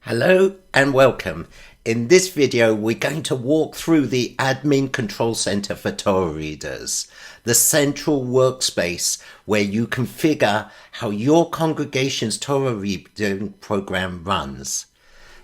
Hello and welcome. In this video, we're going to walk through the Admin Control Center for Torah Readers, the central workspace where you configure how your congregation's Torah reading program runs.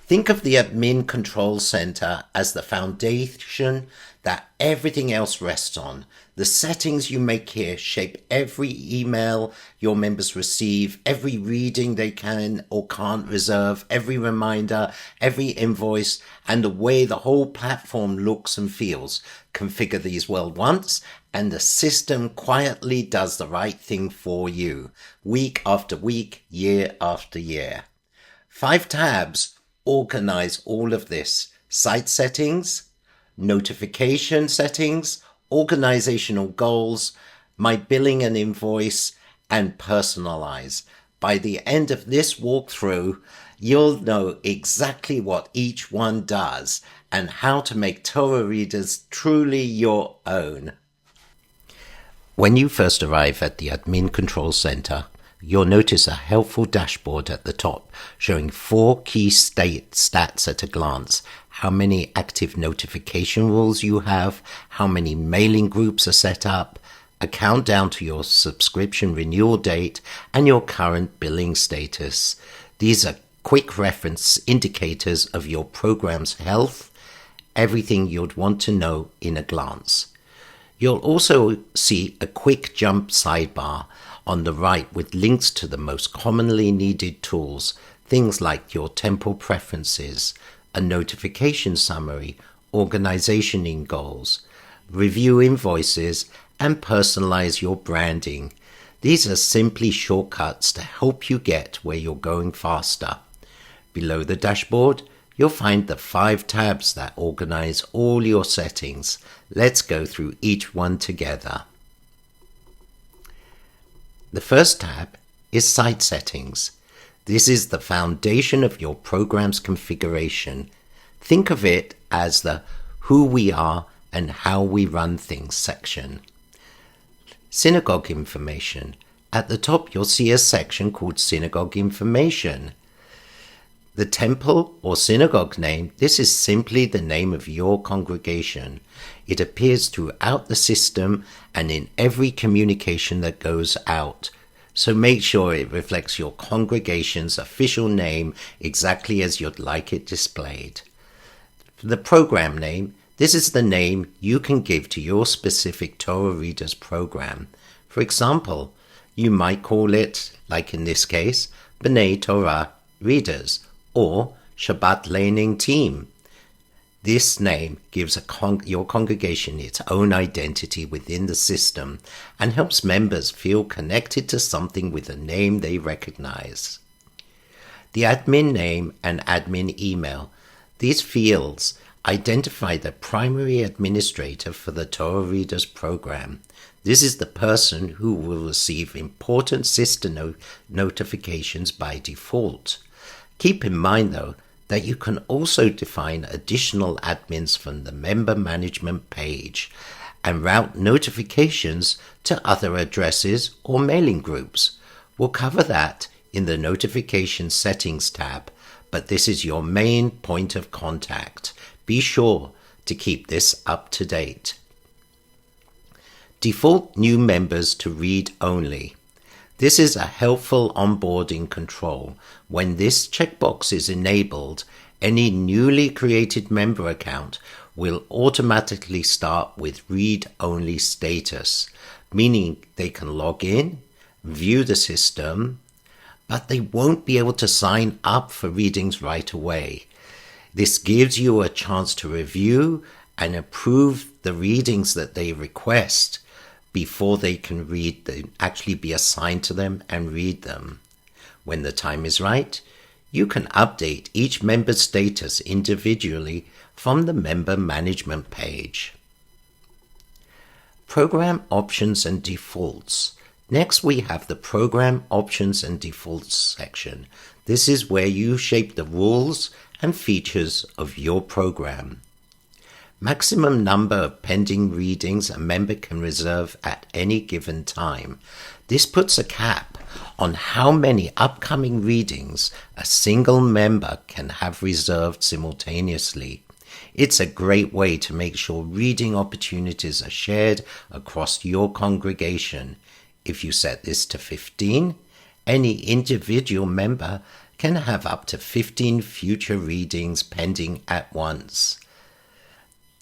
Think of the Admin Control Center as the foundation that everything else rests on. The settings you make here shape every email your members receive, every reading they can or can't reserve, every reminder, every invoice, and the way the whole platform looks and feels. Configure these well once, and the system quietly does the right thing for you, week after week, year after year. 5 tabs organize all of this: site settings, notification settings, organizational goals, my billing and invoice, and personalize. By the end of this walkthrough, you'll know exactly what each one does and how to make Torah Readers truly your own. When you first arrive at the Admin Control Center, you'll notice a helpful dashboard at the top showing 4 key stats at a glance: how many active notification rules you have, how many mailing groups are set up, a countdown to your subscription renewal date, and your current billing status. These are quick reference indicators of your program's health, everything you'd want to know in a glance. You'll also see a quick jump sidebar on the right with links to the most commonly needed tools, things like your temple preferences, a notification summary, organization goals, review invoices, and personalize your branding. These are simply shortcuts to help you get where you're going faster. Below the dashboard, you'll find the 5 tabs that organize all your settings. Let's go through each one together. The first tab is Site Settings. This is the foundation of your program's configuration. Think of it as the who we are and how we run things section. Synagogue Information. At the top, you'll see a section called Synagogue Information. The temple or synagogue name, this is simply the name of your congregation. It appears throughout the system and in every communication that goes out. So make sure it reflects your congregation's official name exactly as you'd like it displayed. The program name, this is the name you can give to your specific Torah Readers program. For example, you might call it, like in this case, B'nai Torah Readers, or Shabbat Learning Team. This name gives your congregation its own identity within the system and helps members feel connected to something with a name they recognize. The admin name and admin email. These fields identify the primary administrator for the Torah Readers program. This is the person who will receive important system notifications by default. Keep in mind, though, that you can also define additional admins from the member management page and route notifications to other addresses or mailing groups. We'll cover that in the Notification Settings tab, but this is your main point of contact. Be sure to keep this up to date. Default new members to read only. This is a helpful onboarding control. When this checkbox is enabled, any newly created member account will automatically start with read-only status, meaning they can log in, view the system, but they won't be able to sign up for readings right away. This gives you a chance to review and approve the readings that they request before they can actually be assigned to them and read them. When the time is right, you can update each member's status individually from the member management page. Program Options and Defaults. Next, we have the Program Options and Defaults section. This is where you shape the rules and features of your program. Maximum number of pending readings a member can reserve at any given time. This puts a cap on how many upcoming readings a single member can have reserved simultaneously. It's a great way to make sure reading opportunities are shared across your congregation. If you set this to 15, any individual member can have up to 15 future readings pending at once.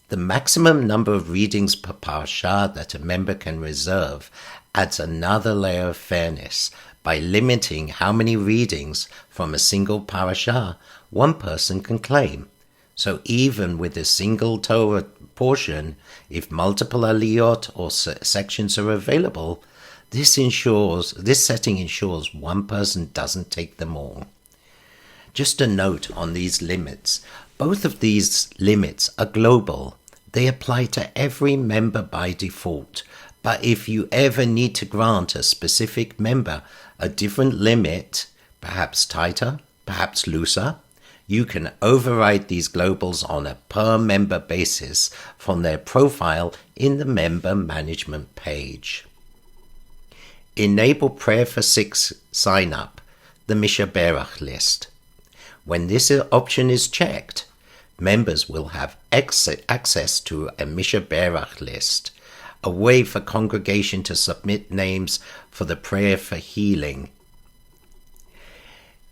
The maximum number of readings per parashah that a member can reserve adds another layer of fairness by limiting how many readings from a single parashah one person can claim. So even with a single Torah portion, if multiple aliyot or sections are available, this setting ensures one person doesn't take them all. Just a note on these limits. Both of these limits are global. They apply to every member by default. But if you ever need to grant a specific member a different limit, perhaps tighter, perhaps looser, you can override these globals on a per-member basis from their profile in the member management page. Enable Prayer for 6 sign-up, the Mishaberach list. When this option is checked, members will have access to a Mishaberach list, a way for congregation to submit names for the prayer for healing.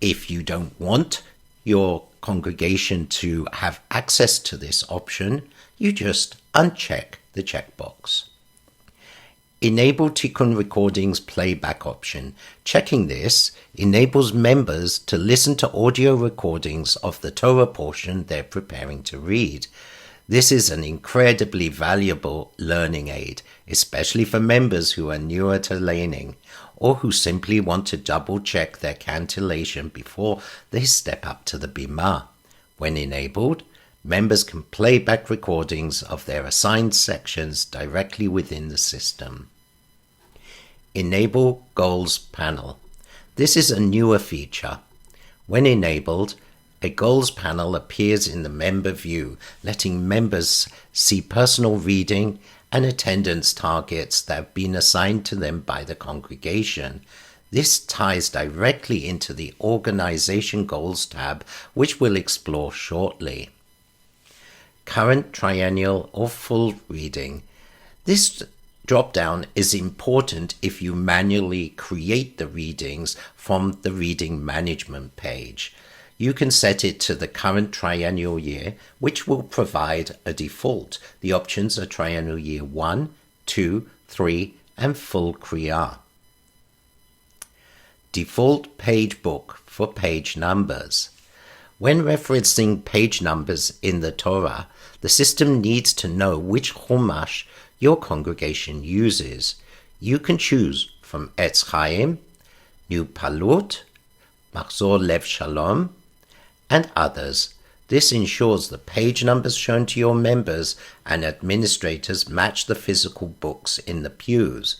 If you don't want your congregation to have access to this option, you just uncheck the checkbox. Enable Tikkun Recordings playback option. Checking this enables members to listen to audio recordings of the Torah portion they're preparing to read. This is an incredibly valuable learning aid, especially for members who are newer to laning or who simply want to double-check their cantillation before they step up to the bimah. When enabled, members can play back recordings of their assigned sections directly within the system. Enable Goals panel. This is a newer feature. When enabled, a goals panel appears in the member view, letting members see personal reading and attendance targets that have been assigned to them by the congregation. This ties directly into the Organization Goals tab, which we'll explore shortly. Current, triennial, or full reading. This drop-down is important if you manually create the readings from the reading management page. You can set it to the current triennial year, which will provide a default. The options are triennial year 1, 2, 3, and full Kriyah. Default page book for page numbers. When referencing page numbers in the Torah, the system needs to know which Chumash your congregation uses. You can choose from Etz Chaim, New Palut, Machzor Lev Shalom, and others. This ensures the page numbers shown to your members and administrators match the physical books in the pews.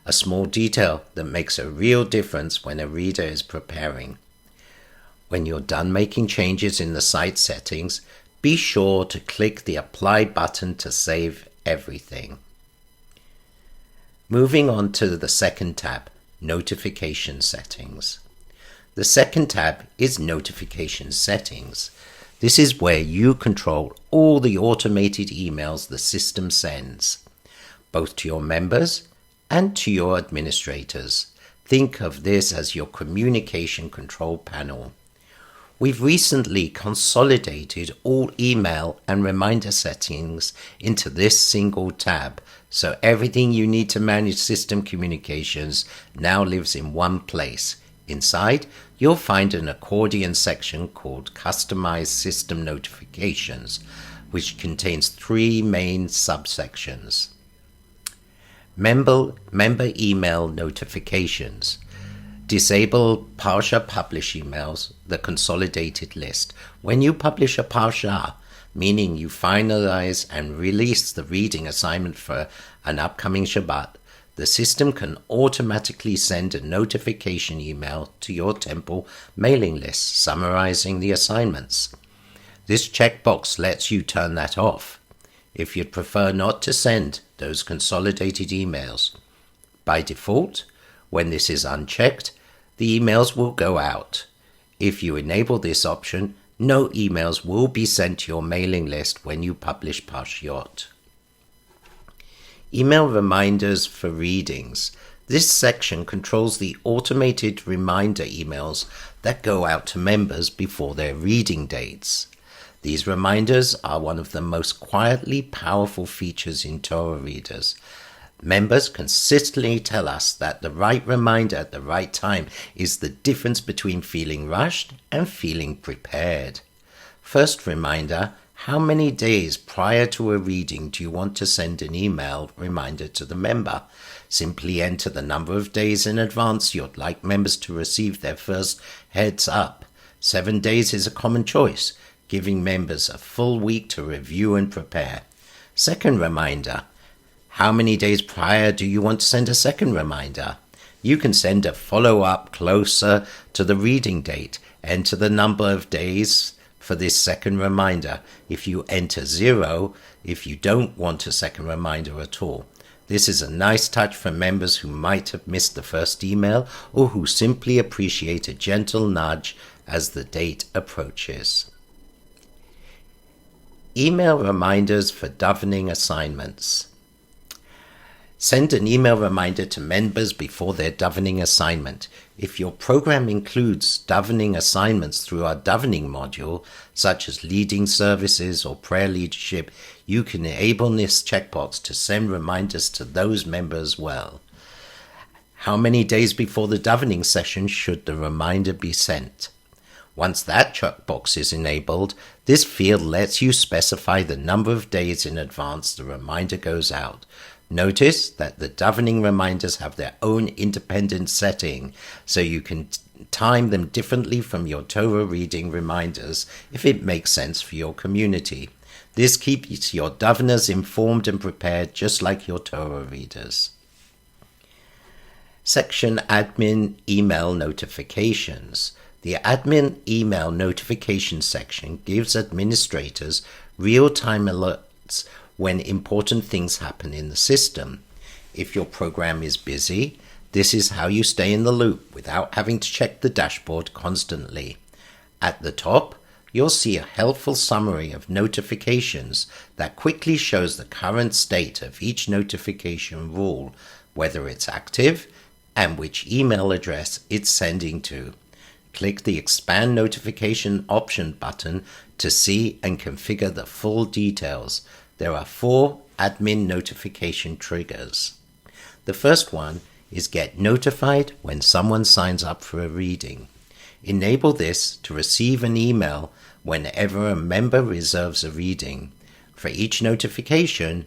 A small detail that makes a real difference when a reader is preparing. When you're done making changes in the site settings, be sure to click the Apply button to save everything. Moving on to the second tab, Notification Settings. The second tab is Notification Settings. This is where you control all the automated emails the system sends, both to your members and to your administrators. Think of this as your communication control panel. We've recently consolidated all email and reminder settings into this single tab, so everything you need to manage system communications now lives in one place. Inside, you'll find an accordion section called Customize System Notifications, which contains 3 main subsections. Member email notifications. Disable Parsha Publish emails, the consolidated list. When you publish a Parsha, meaning you finalize and release the reading assignment for an upcoming Shabbat, the system can automatically send a notification email to your temple mailing list summarizing the assignments. This checkbox lets you turn that off if you'd prefer not to send those consolidated emails. By default, When this is unchecked, the emails will go out. If you enable this option, no emails will be sent to your mailing list when you publish Parshiot. Email reminders for readings. This section controls the automated reminder emails that go out to members before their reading dates. These reminders are one of the most quietly powerful features in Torah Readers. Members consistently tell us that the right reminder at the right time is the difference between feeling rushed and feeling prepared. First reminder: how many days prior to a reading do you want to send an email reminder to the member? Simply enter the number of days in advance you'd like members to receive their first heads up. 7 days is a common choice, giving members a full week to review and prepare. Second reminder: how many days prior do you want to send a second reminder? You can send a follow-up closer to the reading date. Enter the number of days for this second reminder. If you enter 0, if you don't want a second reminder at all. This is a nice touch for members who might have missed the first email or who simply appreciate a gentle nudge as the date approaches. Email reminders for davening assignments. Send an email reminder to members before their davening assignment. If your program includes davening assignments through our davening module, such as leading services or prayer leadership, you can enable this checkbox to send reminders to those members as well. How many days before the davening session should the reminder be sent? Once that checkbox is enabled, this field lets you specify the number of days in advance the reminder goes out. Notice that the davening reminders have their own independent setting, so you can time them differently from your Torah reading reminders if it makes sense for your community. This keeps your daveners informed and prepared just like your Torah readers. Section Admin Email Notifications. The Admin Email Notification section gives administrators real-time alerts when important things happen in the system. If your program is busy, this is how you stay in the loop without having to check the dashboard constantly. At the top, you'll see a helpful summary of notifications that quickly shows the current state of each notification rule, whether it's active, and which email address it's sending to. Click the Expand Notification option button to see and configure the full details. There are 4 admin notification triggers. The first one is get notified when someone signs up for a reading. Enable this to receive an email whenever a member reserves a reading. For each notification,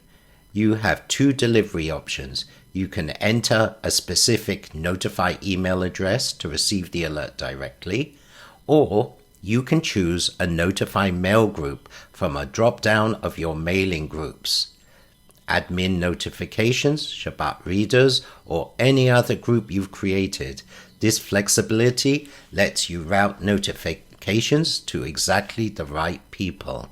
you have 2 delivery options. You can enter a specific notify email address to receive the alert directly, or you can choose a notify mail group from a drop-down of your mailing groups. Admin notifications, Shabbat readers, or any other group you've created. This flexibility lets you route notifications to exactly the right people.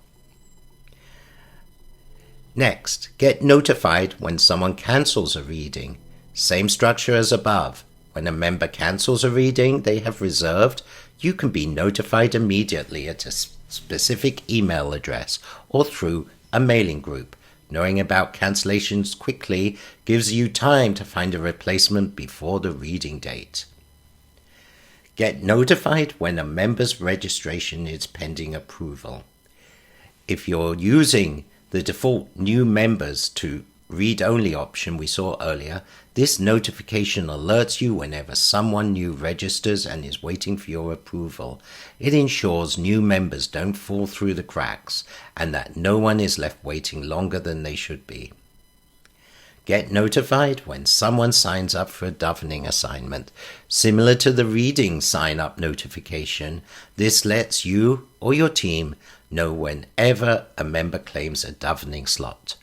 Next, get notified when someone cancels a reading. Same structure as above. When a member cancels a reading they have reserved, you can be notified immediately at a specific email address or through a mailing group. Knowing about cancellations quickly gives you time to find a replacement before the reading date. Get notified when a member's registration is pending approval. If you're using the default new members to read-only option we saw earlier, this notification alerts you whenever someone new registers and is waiting for your approval. It ensures new members don't fall through the cracks and that no one is left waiting longer than they should be. Get notified when someone signs up for a davening assignment. Similar to the reading sign-up notification, this lets you or your team know whenever a member claims a davening slot.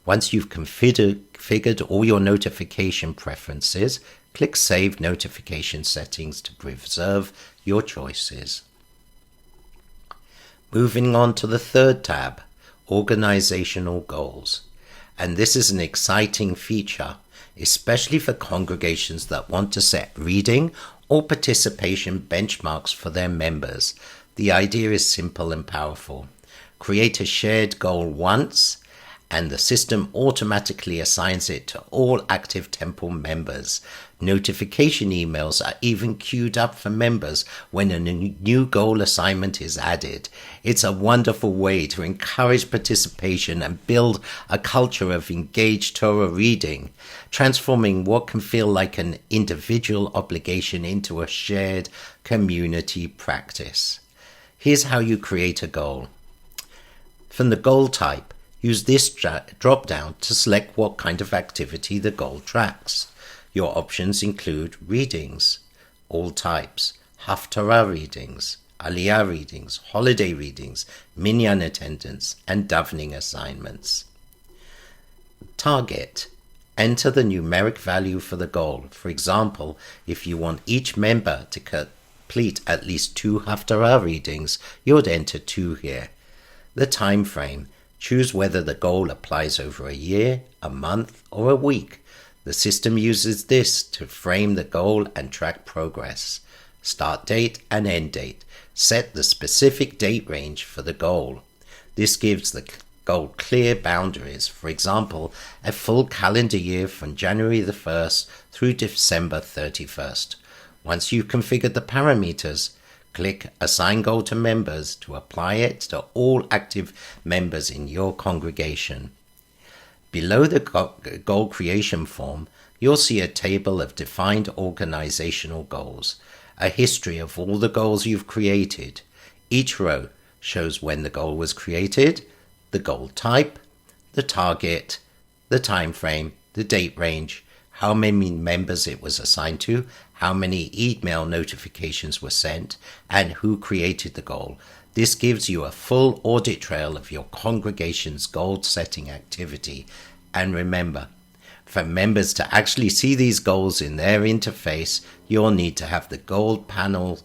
Once you've configured all your notification preferences, click Save Notification Settings to preserve your choices. Moving on to the third tab, Organizational Goals. And this is an exciting feature. especially for congregations that want to set reading or participation benchmarks for their members. The idea is simple and powerful. Create a shared goal once, and the system automatically assigns it to all active temple members. Notification emails are even queued up for members when a new goal assignment is added. It's a wonderful way to encourage participation and build a culture of engaged Torah reading, transforming what can feel like an individual obligation into a shared community practice. Here's how you create a goal. From the goal type, use this drop-down to select what kind of activity the goal tracks. Your options include readings, all types, Haftarah readings, Aliyah readings, holiday readings, minyan attendance, and davening assignments. Target. Enter the numeric value for the goal. For example, if you want each member to complete at least 2 Haftarah readings, you would enter 2 here. The time frame. Choose whether the goal applies over a year, a month, or a week. The system uses this to frame the goal and track progress. Start date and end date. Set the specific date range for the goal. This gives the goal clear boundaries. For example, a full calendar year from January the 1st through December 31st. Once you've configured the parameters, click Assign Goal to Members to apply it to all active members in your congregation. Below the goal creation form, you'll see a table of defined organizational goals, a history of all the goals you've created. Each row shows when the goal was created, the goal type, the target, the time frame, the date range, how many members it was assigned to, how many email notifications were sent, and who created the goal. This gives you a full audit trail of your congregation's goal-setting activity. And remember, for members to actually see these goals in their interface, you'll need to have the goal panel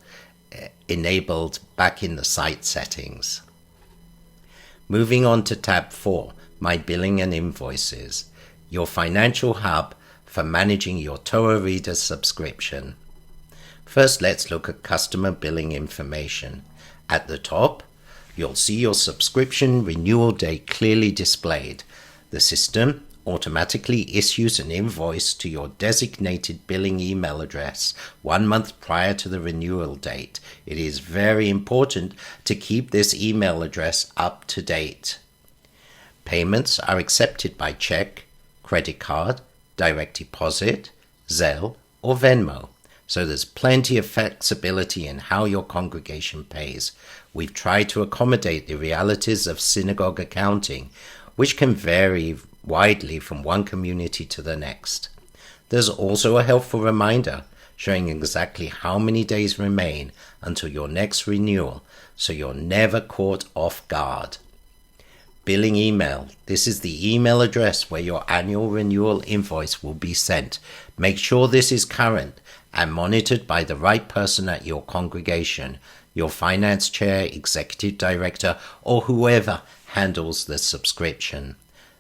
enabled back in the site settings. Moving on to tab 4, My Billing and Invoices, your financial hub for managing your Torah Readers subscription. First, let's look at customer billing information. At the top, you'll see your subscription renewal date clearly displayed. The system automatically issues an invoice to your designated billing email address 1 month prior to the renewal date. It is very important to keep this email address up to date. Payments are accepted by check, credit card, direct deposit, Zelle, or Venmo. So there's plenty of flexibility in how your congregation pays. We've tried to accommodate the realities of synagogue accounting, which can vary widely from one community to the next. There's also a helpful reminder showing exactly how many days remain until your next renewal, so you're never caught off guard. Billing email. This is the email address where your annual renewal invoice will be sent. Make sure this is current and monitored by the right person at your congregation, your finance chair, executive director, or whoever handles the subscription.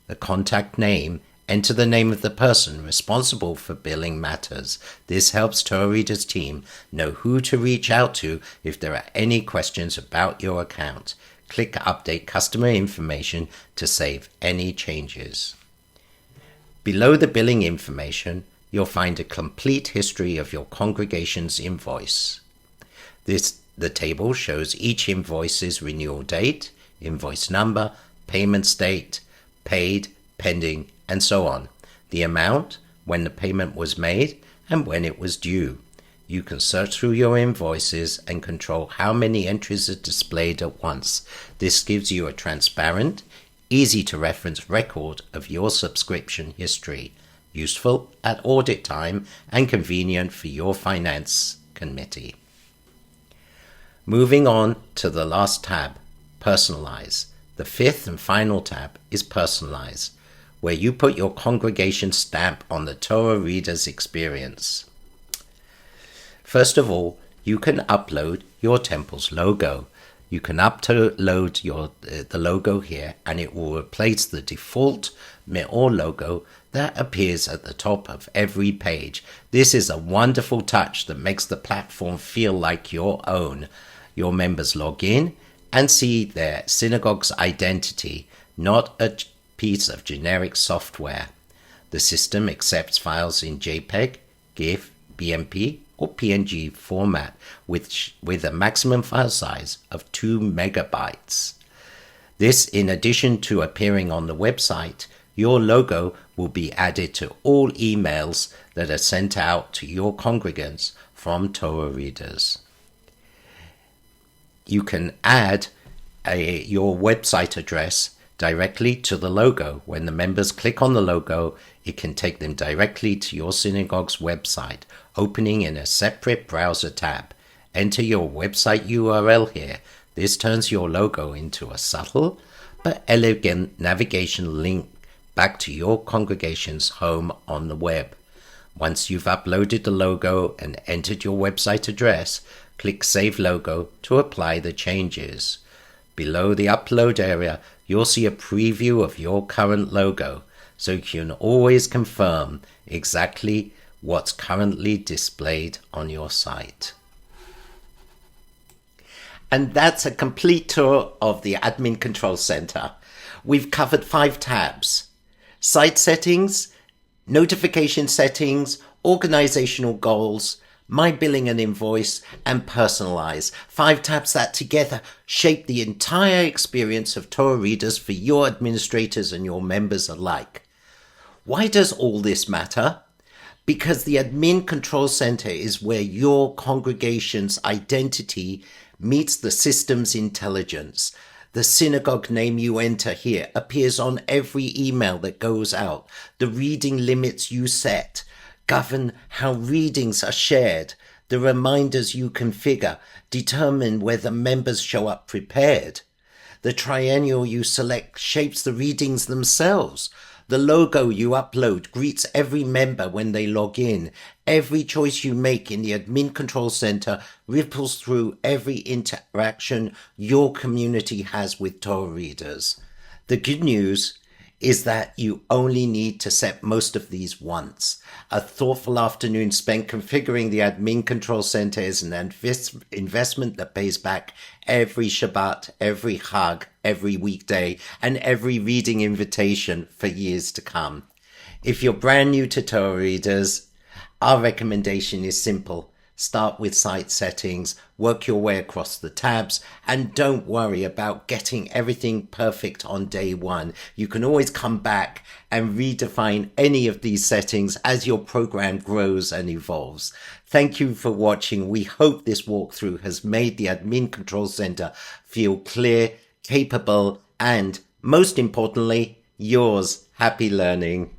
The contact name. Enter the name of the person responsible for billing matters. This helps Torah Readers team know who to reach out to if there are any questions about your account. Click Update Customer Information to save any changes. Below the billing information, you'll find a complete history of your congregation's invoice. The table shows each invoice's renewal date, invoice number, payment date, paid, pending, and so on. The amount, when the payment was made, and when it was due. You can search through your invoices and control how many entries are displayed at once. This gives you a transparent, easy to reference record of your subscription history, useful at audit time and convenient for your finance committee. Moving on to the last tab, personalize. The fifth and final tab is personalize, where you put your congregation stamp on the Torah Readers experience. First of all, you can upload your temple's logo. You can upload the logo here, and it will replace the default Me'or logo that appears at the top of every page. This is a wonderful touch that makes the platform feel like your own. Your members log in and see their synagogue's identity, not a piece of generic software. The system accepts files in JPEG, GIF, BMP, or PNG format with a maximum file size of 2 megabytes. This, in addition to appearing on the website, your logo will be added to all emails that are sent out to your congregants from Torah Readers. You can add your website address directly to the logo. When the members click on the logo, it can take them directly to your synagogue's website, opening in a separate browser tab. Enter your website URL here. This turns your logo into a subtle but elegant navigation link back to your congregation's home on the web. Once you've uploaded the logo and entered your website address, click Save Logo to apply the changes. Below the upload area, you'll see a preview of your current logo, so you can always confirm exactly what's currently displayed on your site. And that's a complete tour of the Admin Control Center. We've covered 5 tabs: site settings, notification settings, organizational goals, my billing and invoice, and personalize. 5 tabs that together shape the entire experience of Torah Readers for your administrators and your members alike. Why does all this matter? Because the Admin Control Center is where your congregation's identity meets the system's intelligence. The synagogue name you enter here appears on every email that goes out. The reading limits you set govern how readings are shared. The reminders you configure determine whether members show up prepared. The triennial you select shapes the readings themselves. The logo you upload greets every member when they log in. Every choice you make in the Admin Control Center ripples through every interaction your community has with Torah Readers. The good news is that you only need to set most of these once. A thoughtful afternoon spent configuring the Admin Control Center is an investment that pays back every Shabbat, every Chag, every weekday, and every reading invitation for years to come. If you're brand new to Torah Readers, our recommendation is simple. Start with site settings, work your way across the tabs, and don't worry about getting everything perfect on day one. You can always come back and redefine any of these settings as your program grows and evolves. Thank you for watching. We hope this walkthrough has made the Admin Control Center feel clear, capable, and most importantly, yours. Happy learning.